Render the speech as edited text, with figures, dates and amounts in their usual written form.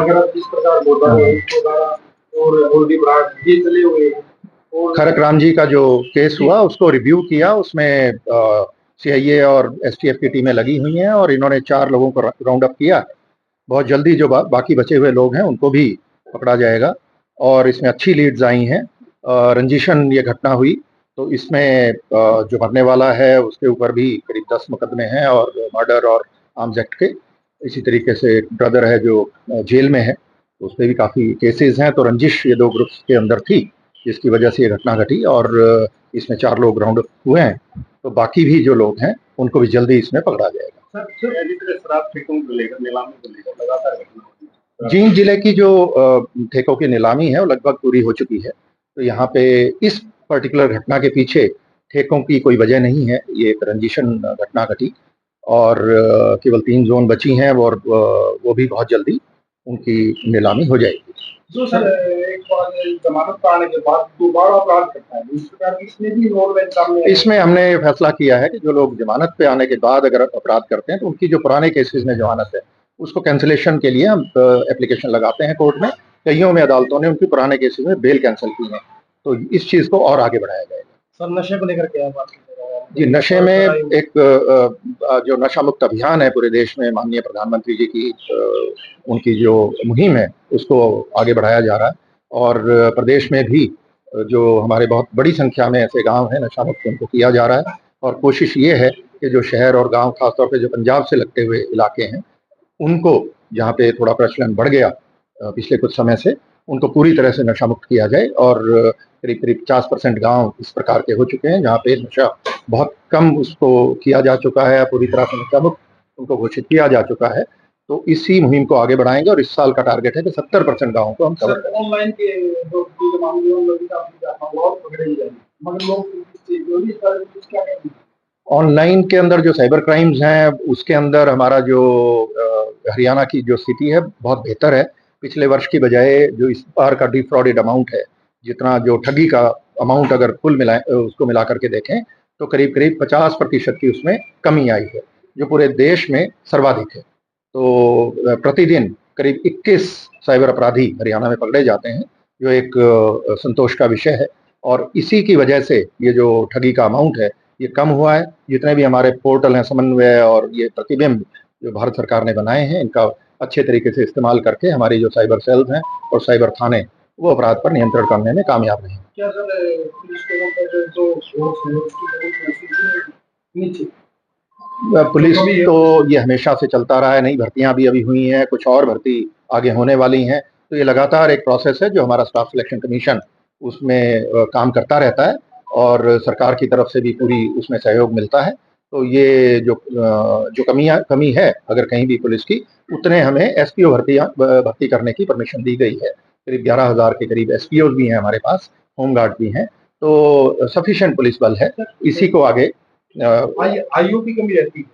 मगर अब जिस प्रकार ये चले हुए हैं और खरक राम जी का जो केस हुआ उसको रिव्यू किया, उसमें सीआईए और एसटीएफ की टीमें लगी हुई हैं और इन्होंने 4 लोगों को राउंड अप किया। बहुत जल्दी जो बाकी बचे हुए लोग हैं उनको भी पकड़ा जाएगा और इसमें अच्छी लीड्स आई हैं। रंजिशन ये घटना हुई तो इसमें जो मरने वाला है उसके ऊपर भी करीब 10 मुकदमे हैं और मर्डर और आर्म्स एक्ट के। इसी तरीके से एक ब्रदर है जो जेल में है, तो उस पर भी काफ़ी केसेस हैं। तो रंजिश ये 2 ग्रुप्स के अंदर थी जिसकी वजह से ये घटना घटी और इसमें 4 लोग राउंड अप हुए हैं। तो बाकी भी जो लोग हैं उनको भी जल्दी इसमें पकड़ा जाएगा। शराब ठेकों को लेकर, नीलामी को लेकर लगातार घटना जींद जिले की जो ठेकों की नीलामी है वो लगभग पूरी हो चुकी है। तो यहाँ पे इस पर्टिकुलर घटना के पीछे ठेकों की कोई वजह नहीं है, ये एक रंजिशन घटना घटी और केवल 3 जोन बची हैं और वो भी बहुत जल्दी उनकी नीलामी हो जाएगी। जो सर एक बार जमानत पाने के बाद दोबारा अपराध करता है, इस प्रकार इसमें भी इन्वॉल्वमेंट सामने इसमें हमने फैसला किया है कि जो लोग जमानत पे आने के बाद अगर अपराध करते हैं तो उनकी जो पुराने केसेस में जमानत है उसको कैंसिलेशन के लिए हम एप्लीकेशन लगाते हैं कोर्ट में। कईयों में अदालतों ने उनकी पुराने केसेस में बेल कैंसिल की है, तो इस चीज को और आगे बढ़ाया जाएगा। सर नशे को लेकर क्या बात जी, नशे में एक जो नशा मुक्त अभियान है पूरे देश में, माननीय प्रधानमंत्री जी की उनकी जो मुहिम है उसको आगे बढ़ाया जा रहा है और प्रदेश में भी जो हमारे बहुत बड़ी संख्या में ऐसे गांव हैं नशा मुक्त, उनको किया जा रहा है। और कोशिश ये है कि जो शहर और गांव, खासतौर पे जो पंजाब से लगते हुए इलाके हैं, उनको जहाँ पे थोड़ा प्रचलन बढ़ गया पिछले कुछ समय से, उनको पूरी तरह से नशा मुक्त किया जाए। और करीब करीब 50% गांव इस प्रकार के हो चुके हैं जहाँ पे नशा बहुत कम उसको किया जा चुका है, पूरी तरह से नशा मुक्त उनको घोषित किया जा चुका है। तो इसी मुहिम को आगे बढ़ाएंगे और इस साल का टारगेट है कि 70% गाँवों को हम कवर करें। ऑनलाइन के जो मामले मगर लोग ऑनलाइन के अंदर जो साइबर क्राइम्स हैं उसके अंदर हमारा जो हरियाणा की जो स्थिति है बहुत बेहतर है। पिछले वर्ष की बजाय जो इस बार का डिफ्रॉडेड अमाउंट है, जितना जो ठगी का अमाउंट अगर कुल मिलाए उसको मिला करके देखें तो करीब करीब 50% की उसमें कमी आई है, जो पूरे देश में सर्वाधिक है। तो प्रतिदिन करीब 21 साइबर अपराधी हरियाणा में पकड़े जाते हैं, जो एक संतोष का विषय है। और इसी की वजह से ये जो ठगी का अमाउंट है ये कम हुआ है। जितने भी हमारे पोर्टल हैं, समन्वय और ये प्रतिबिंब जो भारत सरकार ने बनाए हैं, इनका अच्छे तरीके से इस्तेमाल करके हमारी जो साइबर सेल्स हैं और साइबर थाने वो अपराध पर नियंत्रण करने में कामयाब रहे हैं। क्या सर पुलिस तो ये हमेशा से चलता रहा है, नई भर्तियां भी अभी हुई हैं, कुछ और भर्ती आगे होने वाली हैं। तो ये लगातार एक प्रोसेस है जो हमारा स्टाफ सिलेक्शन कमीशन उसमें काम करता रहता है और सरकार की तरफ से भी पूरी उसमें सहयोग मिलता है। तो ये जो कमी है अगर कहीं भी पुलिस की, उतने हमें एसपीओ भर्ती करने की परमिशन दी गई है। करीब 11,000 के करीब एसपीओ भी हैं हमारे पास, होमगार्ड भी हैं, तो सफिशिएंट पुलिस बल है। इसी को आगे आईओ की कमी रहती है।